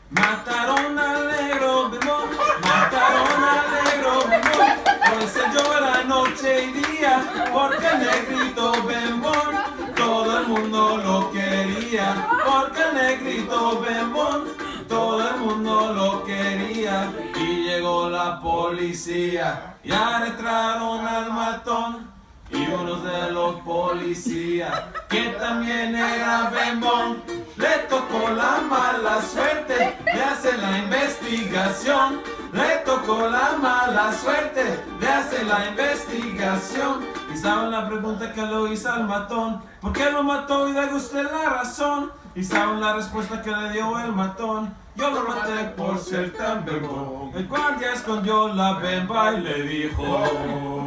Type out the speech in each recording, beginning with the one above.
Mataron al negro bemón, mataron al negro bemón. Hoy se llora noche y día porque el negrito bemón todo el mundo lo quería. Porque el negrito bemón todo el mundo lo quería. Y llegó la policía y arrestaron al matón. Y uno de los policías, que también era bembón, le tocó la mala suerte de hacer la investigación. Le tocó la mala suerte de hacer la investigación. Y saben la pregunta que lo hizo al matón: ¿por qué lo mató? Y de usted la razón. Y saben la respuesta que le dio el matón: yo lo maté por ser tan bembón. El guardia escondió la bemba y le dijo: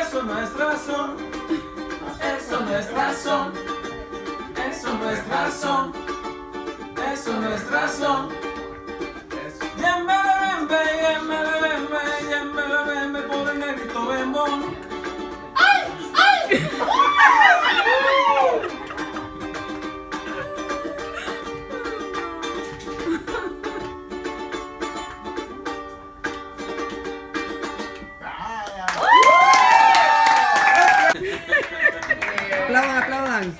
eso no es razón, eso no es razón, eso no es razón, eso no es razón. Yembe, por el negrito bembón. ¡Ay! ¡Ay! Aplaudan, aplaudan.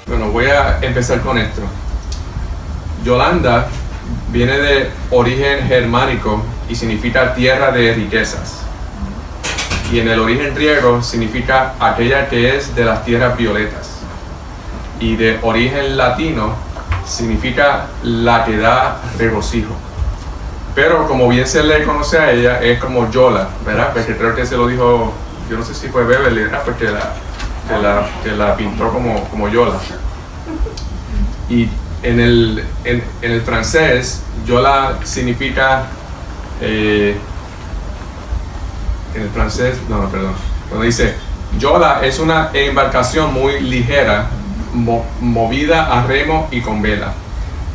Bueno, voy a empezar con esto. Yolanda viene de origen germánico y significa tierra de riquezas. Y en el origen griego significa aquella que es de las tierras violetas. Y de origen latino significa la que da regocijo. Pero como bien se le conoce a ella, es como Yola, ¿verdad? Porque creo que se lo dijo, yo no sé si fue Beverly, ¿verdad? Porque que la pintó como Yola. Y en el francés, Yola significa, en el francés, perdón, cuando dice, Yola es una embarcación muy ligera, movida a remo y con vela.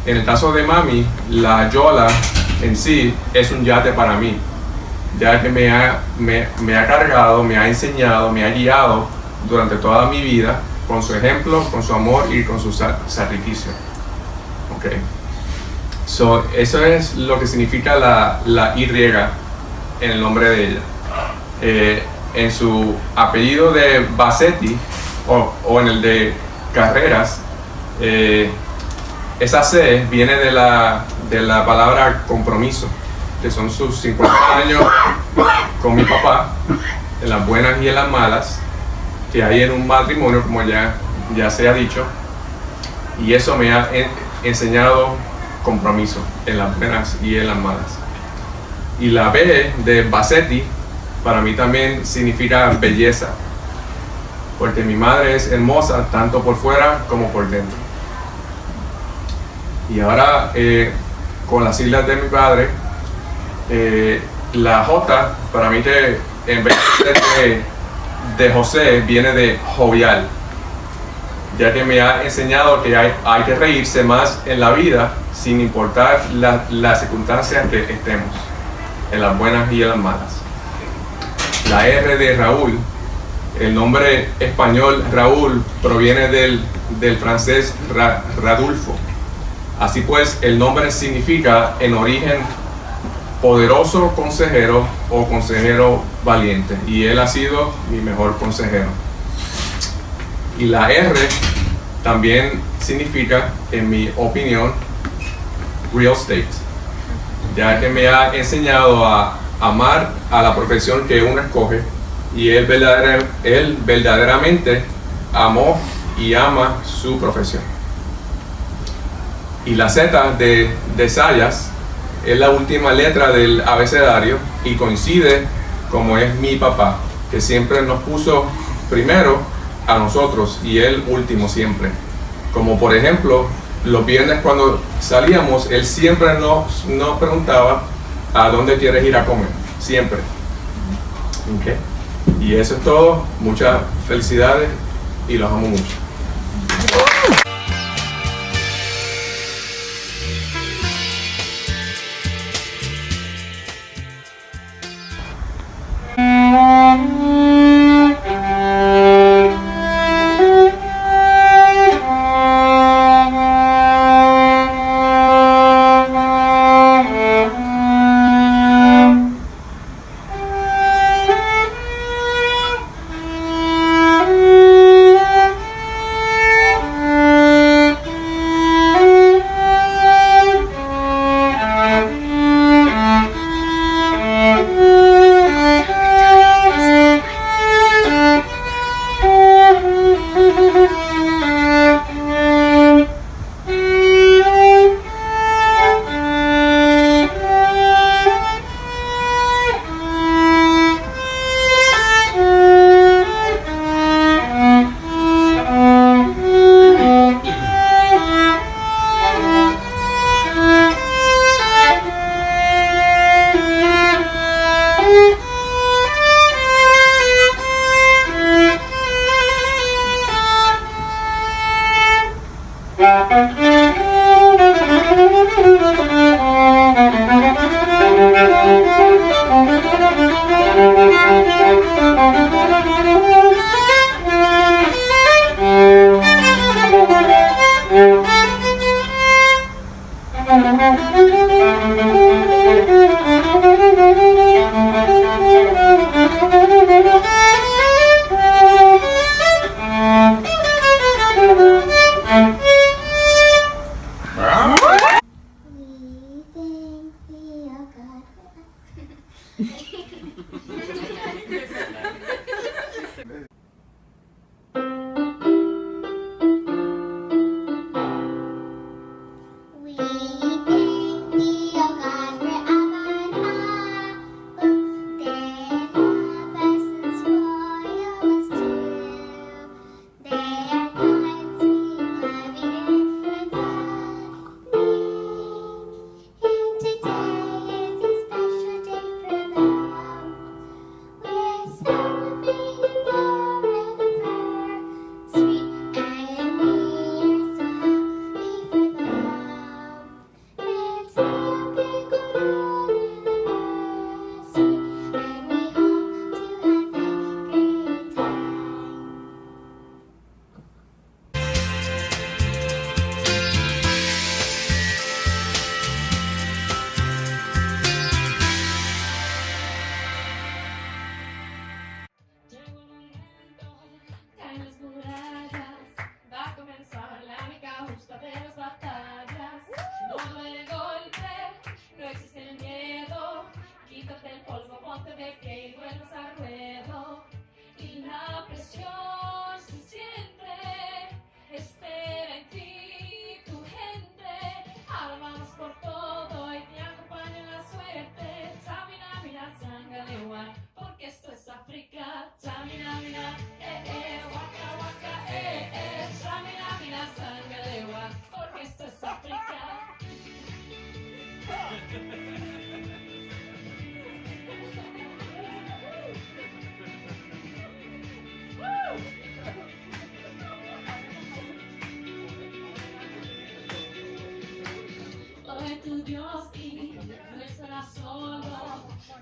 En el caso de mami, la Yola en sí es un yate para mí, ya que me ha cargado, me ha enseñado, me ha guiado durante toda mi vida con su ejemplo, con su amor y con su sacrificio. Okay. So, eso es lo que significa la Y en el nombre de ella. En su apellido de Bassetti o en el de Carreras, esa C viene de la palabra compromiso, que son sus 50 años con mi papá, en las buenas y en las malas, que hay en un matrimonio, como ya se ha dicho, y eso me ha enseñado compromiso en las buenas y en las malas. Y la B de Bassetti para mí también significa belleza, porque mi madre es hermosa tanto por fuera como por dentro. Y ahora con las siglas de mi padre, la J para mí, que en vez de José, viene de jovial, ya que me ha enseñado que hay que reírse más en la vida sin importar las circunstancias que estemos, en las buenas y en las malas. La R de Raúl, el nombre español Raúl proviene del francés Radulfo. Así pues, el nombre significa en origen poderoso consejero o consejero valiente, y él ha sido mi mejor consejero. Y la R también significa, en mi opinión, real estate, ya que me ha enseñado a amar a la profesión que uno escoge, y él verdaderamente amó y ama su profesión. Y la Z de Sayas es la última letra del abecedario y coincide como es mi papá, que siempre nos puso primero a nosotros y él último siempre. Como por ejemplo, los viernes cuando salíamos, él siempre nos preguntaba a dónde quieres ir a comer, siempre. ¿Ok? Y eso es todo, muchas felicidades y los amo mucho.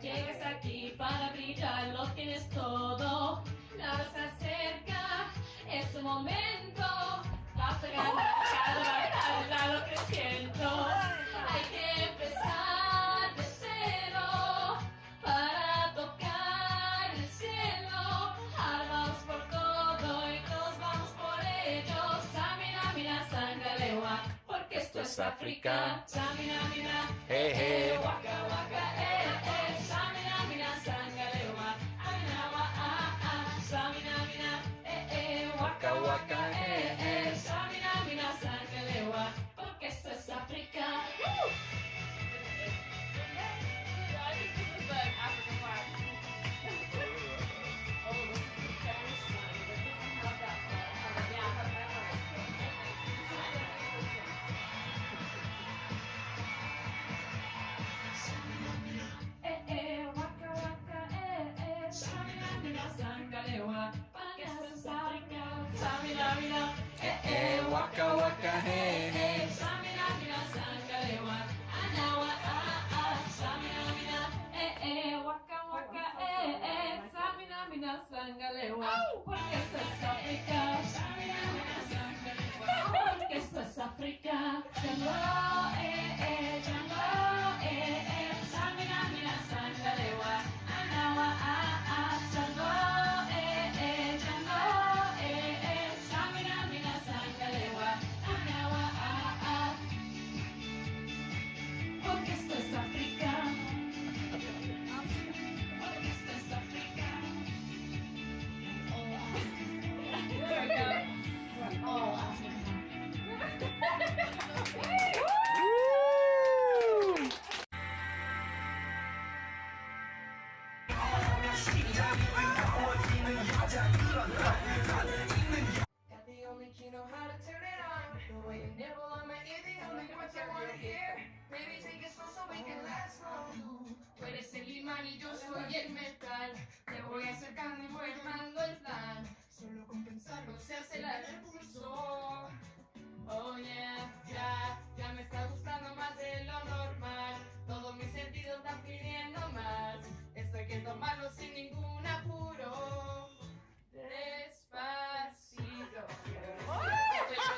Llegas aquí para brillar, lo tienes todo. Nada se acerca, es tu momento. Vas a ganar lo que siento. Hay que empezar de cero para tocar el cielo. Ahora vamos por todo y todos vamos por ello. Samina, mina, sangalewa, porque esto es África. Samina, mina, waka, waka, Samina, mina, sangalewa, amina, Samina, mina, waka, waka, Samina, mina, sangalewa, porque esto es África. I think this is the African flag. Oh, this is the Spanish one, but this is not that flag. Yeah, I have that one. Got the only key, know how to turn it on. The way you nibble on my ear, the only what I wanna hear. Baby, take it slow so we can last long. Tú eres el imán y yo soy el metal. Te voy acercando y voy armando el plan. Solo con pensarlo se acelera el pulso. Oh yeah, ya me está gustando más de lo normal. Todos mis sentidos están pidiendo más. Esto hay que tomarlo sin ningún apuro. Despacito,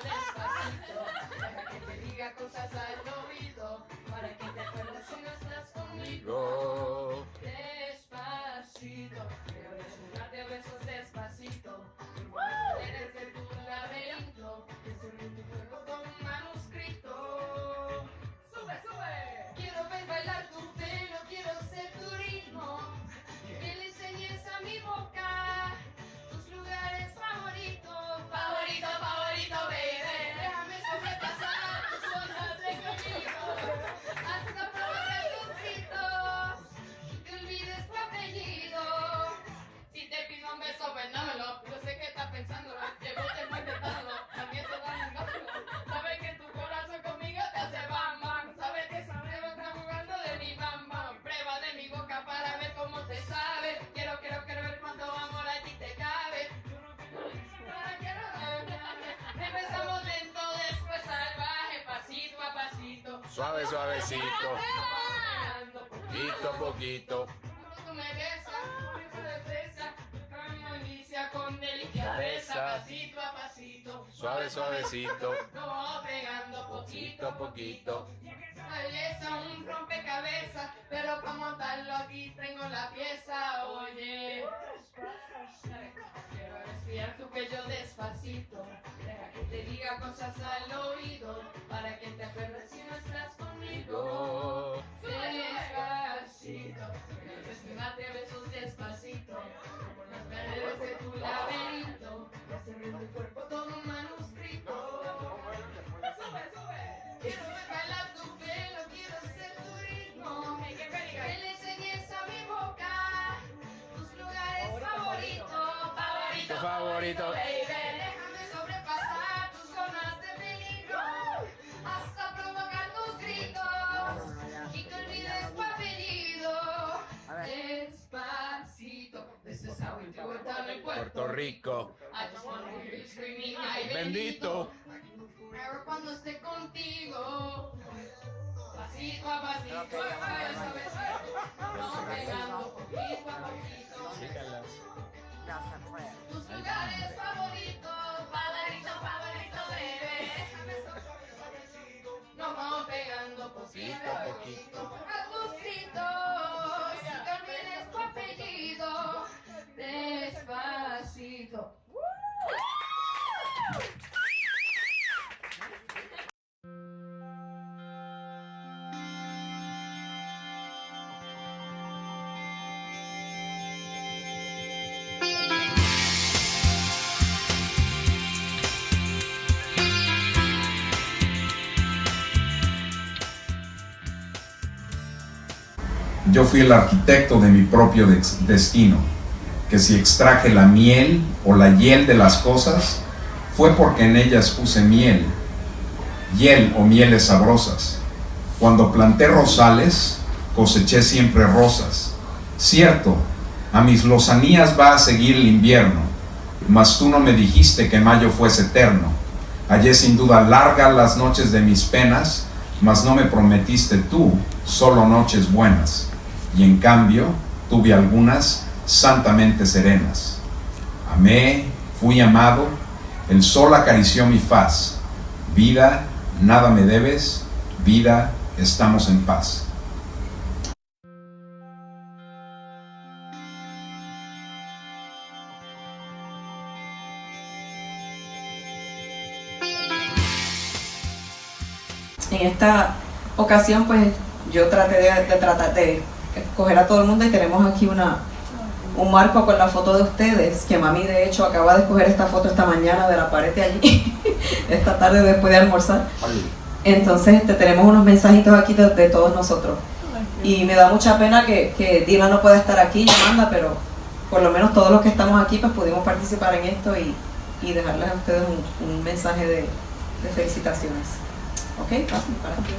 despacito, para que te diga cosas al oído, para que te acuerdes si no estás conmigo. Despacito, quiero desnudarte a besos despacito, eres de tu laberinto, descubrir tu cuerpo con un manuscrito. Sube, sube. Quiero ver bailar tu pelo, quiero ser tu ritmo, que le enseñes a mi boca tus lugares favoritos, favorito, favorito, baby. Déjame sobrepasar tus zonas de conmigo, hasta provocar tus gritos y te olvides tu apellido. Si te pido un beso, ven, dámelo. Yo sé que estás pensando, llevo tiempo intentándolo, también se va negándolo. Sabes que tu corazón conmigo te hace bam, bam. Sabes que esa breva está jugando de mi bam, bam. Prueba de mi boca para ver cómo te sabe. Quiero ver cuánto amor a ti te cabe. Empezamos lento, después salvaje, pasito a pasito. Suave, suavecito, poquito a poquito. Tú me besas, con destreza, tu camino inicia con delicadeza, pasito a pasito. Suave, suavecito, No pegando poquito a poquito. Belleza, un rompecabezas, pero para montarlo aquí tengo la pieza. Oye, quiero respirar tu cuello despacito. Deja que te diga cosas al oído, para que te acuerdes si no estás conmigo. Despacito, desnudarte a besos despacito, por las paredes de tu laberinto, y hacer de tu cuerpo todo un manuscrito. Sube, sube. Quiero ver bailar tu pelo, quiero ser tu ritmo, que le enseñes a mi boca tus lugares favoritos, favorito, favorito. baby. Déjame sobrepasar tus zonas de peligro, hasta provocar tus gritos y que olvides tu apellido. Despacito, this is how we do it down in Puerto Rico, I just wanna hear you screaming, ay bendito. Pero cuando esté contigo, pasito a pasito, suave, suave, suave, vamos pegando poquito a poquito. Tus lugares favoritos, favorito, bebé. Nos vamos pegando poquito a poquito. A tus gritos, y que olvides tu apellido. Despacito. Yo fui el arquitecto de mi propio destino, que si extraje la miel o la hiel de las cosas, fue porque en ellas puse miel o mieles sabrosas. Cuando planté rosales, coseché siempre rosas. Cierto, a mis lozanías va a seguir el invierno, mas tú no me dijiste que mayo fuese eterno. Hallé sin duda largas las noches de mis penas, mas no me prometiste tú solo noches buenas. Y en cambio, tuve algunas santamente serenas. Amé, fui amado, el sol acarició mi faz. Vida, nada me debes, vida, estamos en paz. En esta ocasión, pues, yo traté de escoger a todo el mundo y tenemos aquí un marco con la foto de ustedes, que mami de hecho acaba de escoger esta foto esta mañana de la pared de allí, esta tarde después de almorzar. Entonces tenemos unos mensajitos aquí de todos nosotros. Y me da mucha pena que Dina no pueda estar aquí, Yamanda, pero por lo menos todos los que estamos aquí pues pudimos participar en esto y dejarles a ustedes un mensaje de felicitaciones. ¿Ok? Pasen para aquí.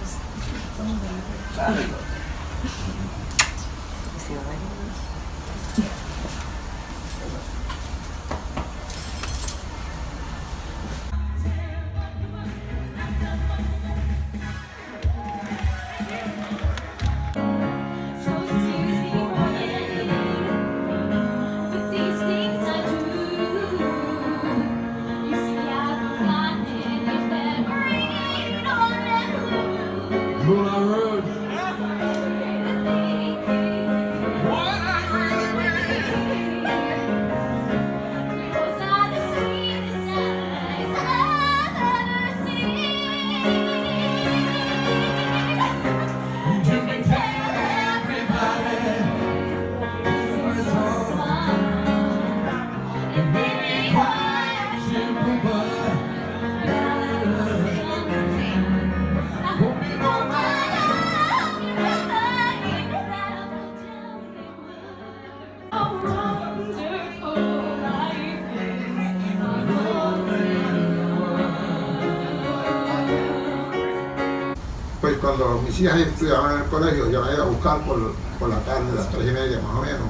Pues cuando mis hijas estudiaban en el colegio, yo las iba a buscar por la tarde, a las 3:30 más o menos.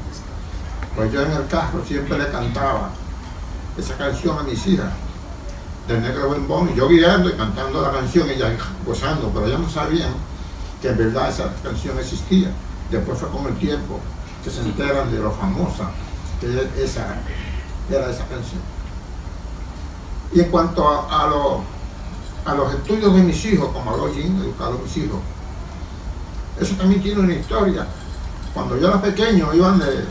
Pues yo en el carro siempre le cantaba esa canción a mis hijas, del Negro Bembón, y yo guiando y cantando la canción, ellas gozando, pero ellas no sabían que en verdad esa canción existía. Después fue con el tiempo que se enteran de lo famosa que esa era esa canción. Y en cuanto a los estudios de mis hijos, como habló Jim, educar a mis hijos, eso también tiene una historia. Cuando yo era pequeño, iban de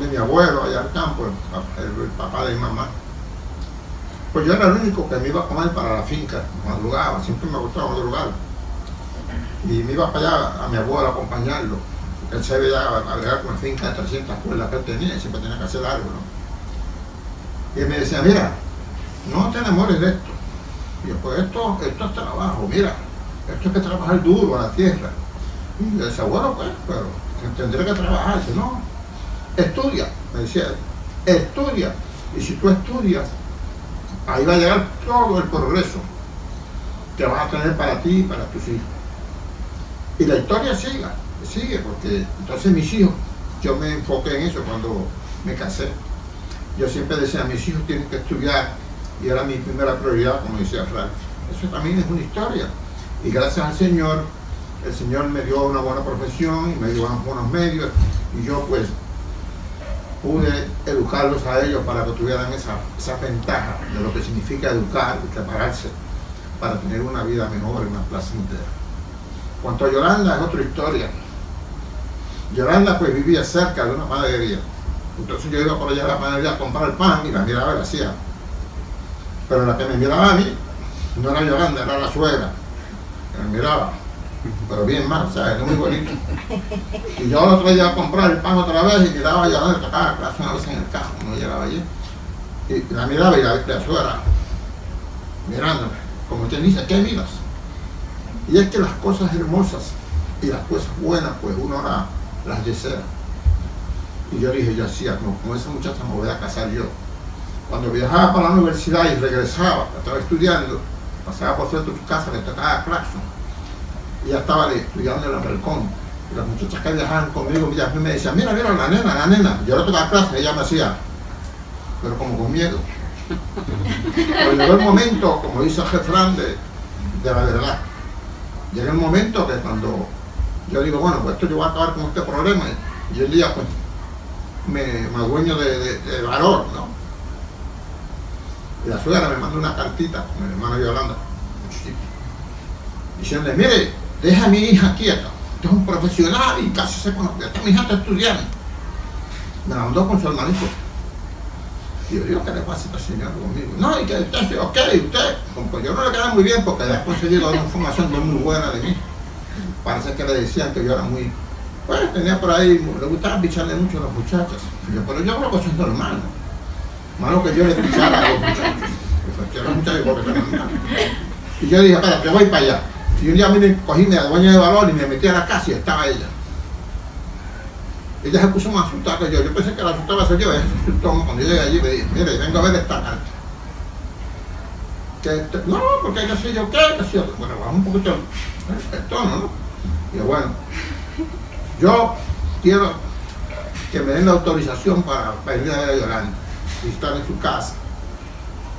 mi abuelo allá al campo, el papá de mi mamá, pues yo era el único que me iba a comer para la finca, madrugaba, siempre me gustaba madrugar. Y me iba para allá a mi abuelo a acompañarlo, porque él se veía a bregar con una finca de 300 cuerdas que él tenía, y siempre tenía que hacer algo, ¿no? Y él me decía, mira, no te enamores de esto. Y yo, pues esto es trabajo, mira, esto hay que trabajar duro a la tierra. Y yo decía, bueno, pues, pero tendré que trabajar. Dice, no, estudia, me decía, estudia. Y si tú estudias, ahí va a llegar todo el progreso que vas a tener para ti y para tus hijos. Y la historia sigue, porque entonces mis hijos, yo me enfoqué en eso cuando me casé. Yo siempre decía, mis hijos tienen que estudiar, y era mi primera prioridad, como decía Frank. Eso también es una historia. Y gracias al Señor, el Señor me dio una buena profesión y me dio unos buenos medios, y yo pues pude educarlos a ellos para que tuvieran esa ventaja de lo que significa educar y prepararse para tener una vida mejor en la plaza entera. Cuanto a Yolanda, es otra historia. Yolanda pues vivía cerca de una panadería. Entonces yo iba por allá a la panadería a comprar el pan y la miraba y la hacía. Pero la que me miraba a mí no era Yolanda, era la suegra, que me miraba, pero bien mal, ¿sabes? Era muy bonito. Y yo el otro día iba a comprar el pan otra vez y miraba a Yolanda, que tocaba clase una vez en el carro, no llegaba allí. Y la miraba y la suegra mirándome, como quien dice, ¿qué miras? Y es que las cosas hermosas y las cosas buenas, pues uno las desea. Y yo dije, yo hacía, con esa muchacha me voy a casar yo. Cuando viajaba para la universidad y regresaba, estaba estudiando, pasaba por cierto su casa, le tocaba claxon, y ya estaba estudiando en el balcón. Y las muchachas que viajaban conmigo me decían, mira, la nena. Yo le tocaba clase y ella me hacía, pero como con miedo. Pero llegó el momento, como dice el refrán de la verdad, llega el momento que cuando yo digo, bueno, pues esto yo voy a acabar con este problema, y el día pues me adueño de valor, ¿no? Y la suegra me mandó una cartita con mi hermana Yolanda, diciéndole, mire, deja a mi hija quieta, usted es un profesional y casi se conoce, mi hija está estudiando. Me la mandó con su hermanito. Y yo digo, ¿qué le pasa a esta señora conmigo? No, y que usted, ok, usted, pues yo no le quedé muy bien porque había conseguido una información muy buena de mí. Parece que le decían que yo era muy, pues tenía por ahí, le gustaba picharle mucho a las muchachas. Y yo, pero yo creo que eso es normal, ¿no? Malo que yo le pichara a los muchachos. Y yo dije, espera, que voy para allá. Y un día cogí mi dueña de valor y me metí a la casa y estaba ella. Ella se puso más asustada que yo pensé que la asustaba ser yo, ella se asustó cuando yo llegué allí me dije, mire, vengo a ver esta carta. No, porque hay que hacer yo, ¿qué? Bueno, baja un poquito el tono, ¿no? Y yo, bueno, yo quiero que me den la autorización para ir a ver a Yolanda, visitar en su casa.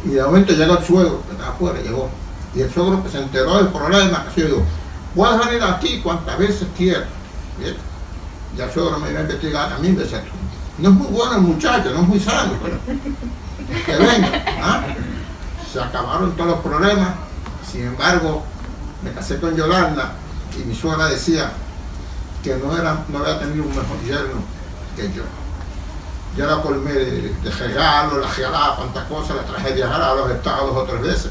Y de momento llega el suegro, que estaba afuera, llegó. Y el suegro que se enteró del problema, que yo digo, puedes venir aquí cuantas veces quieras. Y el suegro me iba a investigar a mí, me decía, no es muy bueno el muchacho, no es muy sano, pero que venga. ¿Ah? Se acabaron todos los problemas. Sin embargo, me casé con Yolanda y mi suegra decía que no había tenido un mejor yerno que yo. Yo la colmé de regalos, la regalaba cuantas cosas, la traje de viajar a los estados 2 o 3 veces.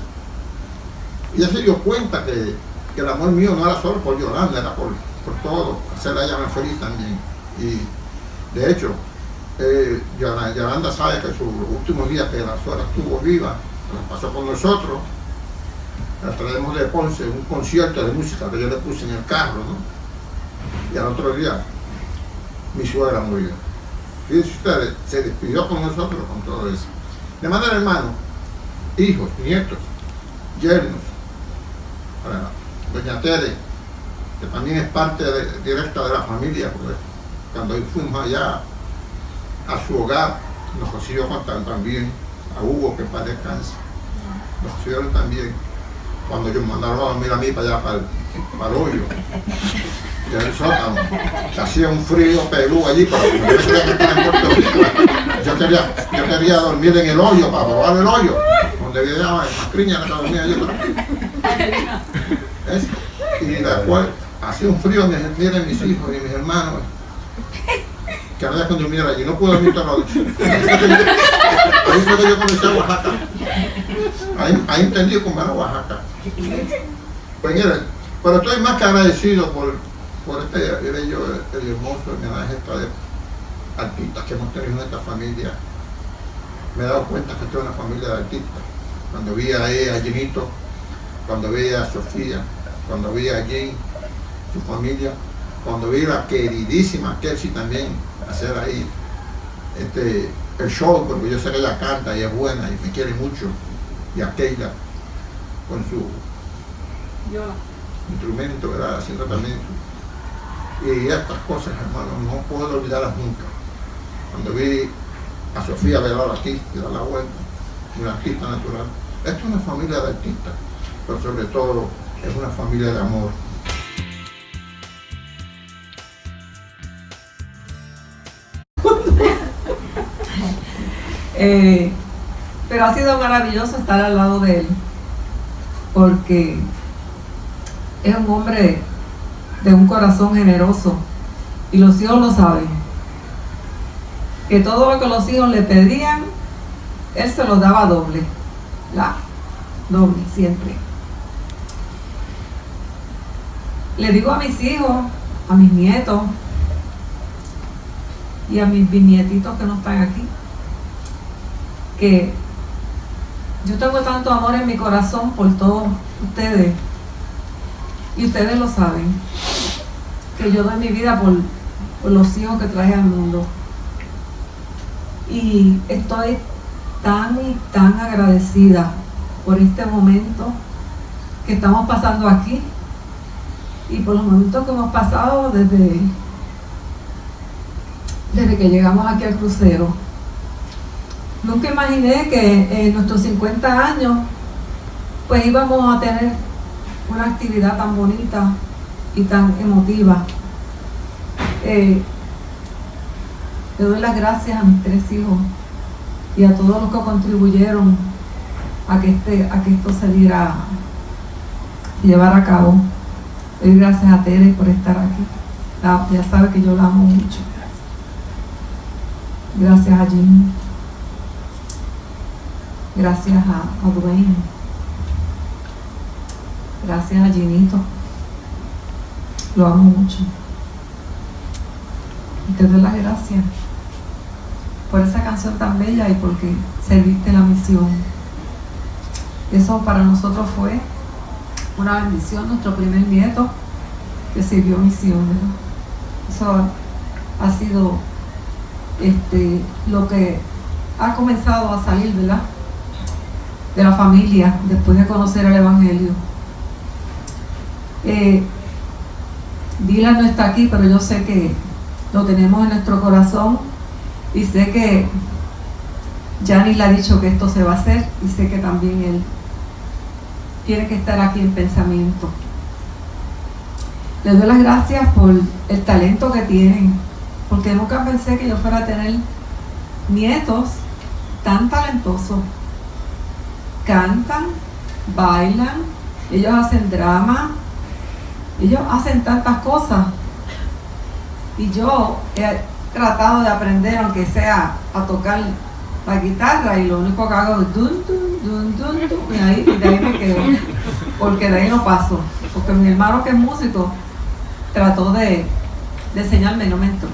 Y ella se dio cuenta que el amor mío no era solo por Yolanda, era por todo, hacerla a ella más feliz también. Y de hecho, Yolanda sabe que sus últimos días que la suegra estuvo viva, la pasó con nosotros, la traemos de Ponce, un concierto de música que yo le puse en el carro, ¿no? Y al otro día, mi suegra murió. Fíjense ustedes, se despidió con nosotros con todo eso. De manera, hermano, hijos, nietos, yernos, para doña Tere, que también es parte directa de la familia, porque cuando fuimos allá a su hogar, nos recibió también a Hugo, que para descanse. Nos recibieron también cuando ellos mandaron a dormir a mí para allá, para el hoyo, que era el sótano. Que hacía un frío peludo allí, pero como yo quería que estaba en Puerto Rico, yo quería dormir en el hoyo, para probar el hoyo, donde había en Mascriña, que dormía yo. Y después hacía un frío, miren mis hijos y mis hermanos, que no dejan dormir allí, no pude dormir toda la noche. Ahí fue que yo comencé a Oaxaca. Ahí entendí cómo era Oaxaca. Pues miren, pero estoy más que agradecido por este bello, el hermoso homenaje de artistas que hemos tenido en esta familia. Me he dado cuenta que estoy en una familia de artistas. Cuando vi a Jenito, cuando vi a Sofía, cuando vi a Jane, su familia, cuando vi a la queridísima Kelsey también hacer ahí el show, porque yo sé que ella canta y es buena y me quiere mucho, y a Keila con su instrumento, ¿verdad? Haciendo también y estas cosas, hermano, no puedo olvidarlas nunca. Cuando vi a Sofía bailar aquí y dar la vuelta, una artista natural. Esto es una familia de artistas, pero sobre todo es una familia de amor. Pero ha sido maravilloso estar al lado de él, porque es un hombre de un corazón generoso y los hijos lo saben, que todo lo que los hijos le pedían, él se los daba doble, siempre. Le digo a mis hijos, a mis nietos y a mis bisnietitos que no están aquí, que yo tengo tanto amor en mi corazón por todos ustedes, y ustedes lo saben, que yo doy mi vida por los hijos que traje al mundo. Y estoy tan y tan agradecida por este momento que estamos pasando aquí y por los momentos que hemos pasado desde que llegamos aquí al crucero. Nunca imaginé que en nuestros 50 años pues íbamos a tener una actividad tan bonita y tan emotiva. Le doy las gracias a mis 3 hijos y a todos los que contribuyeron a que esto se diera llevar a cabo. Le doy gracias a Tere por estar aquí. Ya sabe que yo la amo mucho. Gracias a Jim. Gracias a Dwayne. Gracias a Ginito. Lo amo mucho. Y te doy las gracias por esa canción tan bella y porque serviste la misión. Eso para nosotros fue una bendición, nuestro primer nieto que sirvió misión, ¿verdad? Eso ha sido lo que ha comenzado a salir, ¿verdad?, de la familia después de conocer el Evangelio. Dylan no está aquí, pero yo sé que lo tenemos en nuestro corazón y sé que Gianni le ha dicho que esto se va a hacer y sé que también él tiene que estar aquí en pensamiento. Les doy las gracias por el talento que tienen, porque nunca pensé que yo fuera a tener nietos tan talentosos. Cantan, bailan, ellos hacen drama, ellos hacen tantas cosas. Y yo he tratado de aprender, aunque sea a tocar la guitarra, y lo único que hago es dun, dun, dun, dun, dun, y de ahí me quedo, porque de ahí no paso. Porque mi hermano, que es músico, trató de enseñarme, no me entró.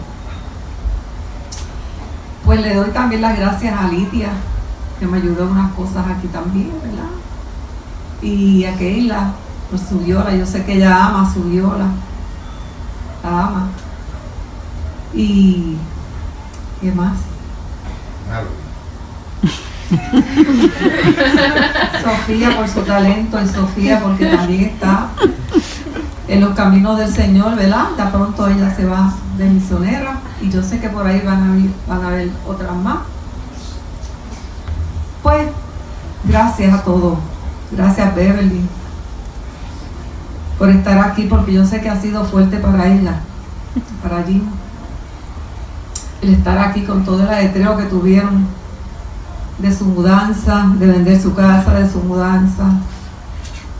Pues le doy también las gracias a Lidia, que me ayudó en unas cosas aquí también, ¿verdad? Y a Keila por su viola. Yo sé que ella ama su viola, la ama. Y ¿qué más? Sofía por su talento, y Sofía porque también está en los caminos del Señor, ¿verdad? De pronto ella se va de misionera y yo sé que por ahí van a haber otras más. Pues gracias a todos, gracias Beverly por estar aquí, porque yo sé que ha sido fuerte para ella, para Jim, el estar aquí con todo el ajetreo que tuvieron de su mudanza, de vender su casa, de su mudanza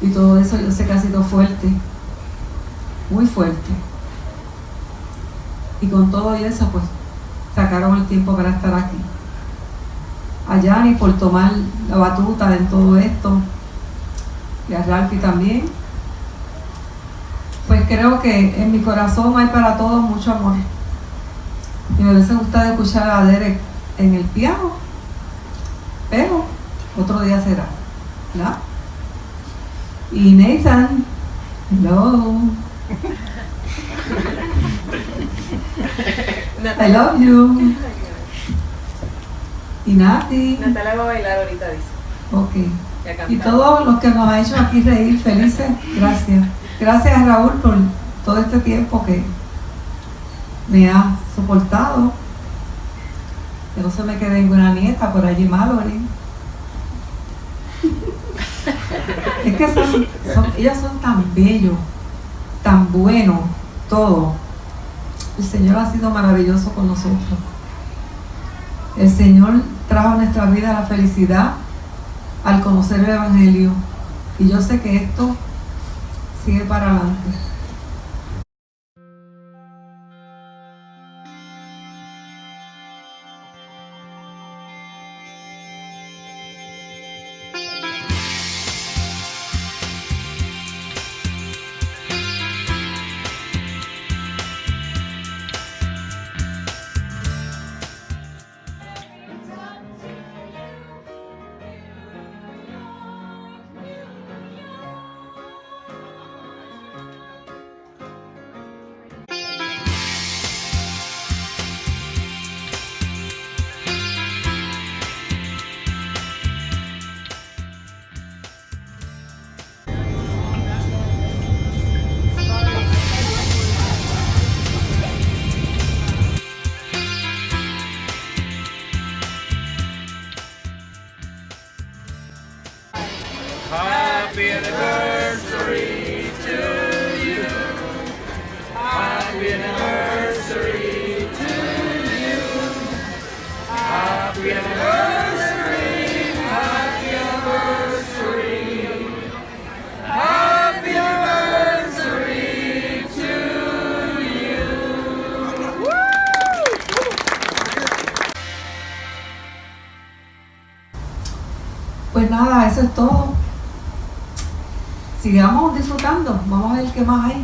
y todo eso. Yo sé que ha sido fuerte, muy fuerte, y con todo eso pues sacaron el tiempo para estar aquí. A Gianni por tomar la batuta en todo esto, y a Ralphie también. Pues creo que en mi corazón hay para todos mucho amor, y me hubiese gustado escuchar a Derek en el piano, pero otro día será, ¿verdad? Y Nathan, hello, I love you. Y Nati. Natalia va a bailar ahorita, dice. Ok. Y a cantar. Y todos los que nos han hecho aquí reír, felices, gracias. Gracias a Raúl por todo este tiempo que me ha soportado. Que no se me quede ninguna nieta por allí, Mallory. Es que ellos son tan bellos, tan buenos, todo. El Señor ha sido maravilloso con nosotros. El Señor trajo a nuestra vida la felicidad al conocer el Evangelio. Y yo sé que esto sigue para adelante. Happy anniversary to you. Happy anniversary to you. Happy anniversary. Happy anniversary. Happy anniversary to you. Pues nada, eso es todo. Sigamos disfrutando, vamos a ver qué más hay.